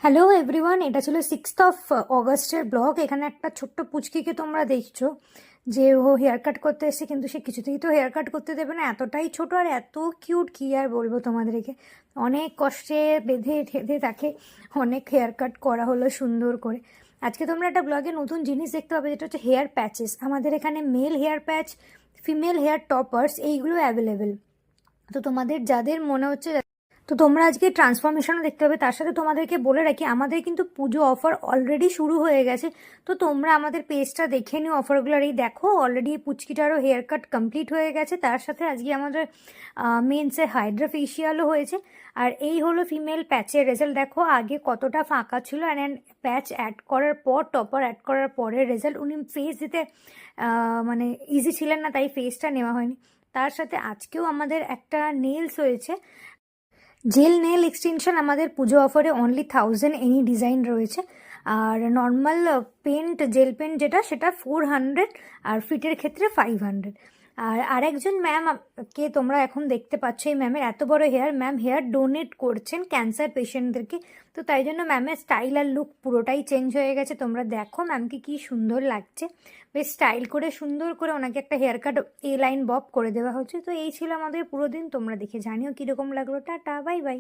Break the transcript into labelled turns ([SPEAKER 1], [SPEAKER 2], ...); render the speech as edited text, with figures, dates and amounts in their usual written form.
[SPEAKER 1] Hello everyone, এটা ছিল 6 blog. এখানে একটা ছোট্ট পুচকিকে তোমরা দেখছো যে ও হেয়ার কাট করতে এসেছে, কিন্তু সে কিছুতেই তো হেয়ার কাট করতে দেবে না, এতটাই ছোট আর এত কিউট, কি আর বলবো তোমাদেরকে। অনেক কষ্টে বেঁধে ঠেধে তাকে অনেক হেয়ার কাট করা হলো সুন্দর করে। আজকে তোমরা একটা ব্লগে নতুন জিনিস দেখতে পাবে, যেটা হচ্ছে হেয়ার প্যাচেস। আমাদের এখানে male hair patch, female hair toppers এইগুলো অ্যাভেলেবেল। তো তোমাদের যাদের মনে হচ্ছে, তো তোমরা আজকে ট্রান্সফরমেশনও দেখতে পাবে। তার সাথে তোমাদেরকে বলে রাখি, আমাদের কিন্তু পুজো অফার অলরেডি শুরু হয়ে গেছে। তো তোমরা আমাদের পেজটা দেখে নিও অফারগুলো। আর এই দেখো, অলরেডি পুচকিটারও হেয়ার কাট কমপ্লিট হয়ে গেছে। তার সাথে আজকে আমাদের মেন্সের হাইড্রা ফেশিয়ালও হয়েছে। আর এই হলো ফিমেল প্যাচের রেজাল্ট। দেখো আগে কতটা ফাঁকা ছিল, অ্যান্ড প্যাচ অ্যাড করার পর, টপার অ্যাড করার পরের রেজাল্ট। উনি ফেস দিতে মানে ইজি ছিলেন না, তাই ফেসটা নেওয়া হয়নি। তার সাথে আজকেও আমাদের একটা নেলস হয়েছে, জেল নেল এক্সটেনশন। আমাদের পুজো অফারে অনলি 1000 এনি ডিজাইন রয়েছে। আর নর্মাল পেন্ট, জেল পেন্ট যেটা, সেটা 400, আর ফিটের ক্ষেত্রে 500। আর আরেকজন ম্যাম কে তোমরা এখন দেখতে পাচ্ছ, এই ম্যামের এত বড় হেয়ার, ম্যাম হেয়ার ডোনেট করছেন ক্যান্সার পেশেন্টদেরকে। তো তাই জন্য ম্যামের স্টাইল আর লুক পুরোটাই চেঞ্জ হয়ে গেছে। তোমরা দেখো ম্যামকে কি সুন্দর লাগছে, বেশ স্টাইল করে সুন্দর করে ওনাকে একটা হেয়ার কাট এ লাইন বব করে দেওয়া হচ্ছে। তো এই ছিল আমাদের পুরো দিন। তোমরা দেখে জানিও কীরকম লাগলো। Tata, bye bye.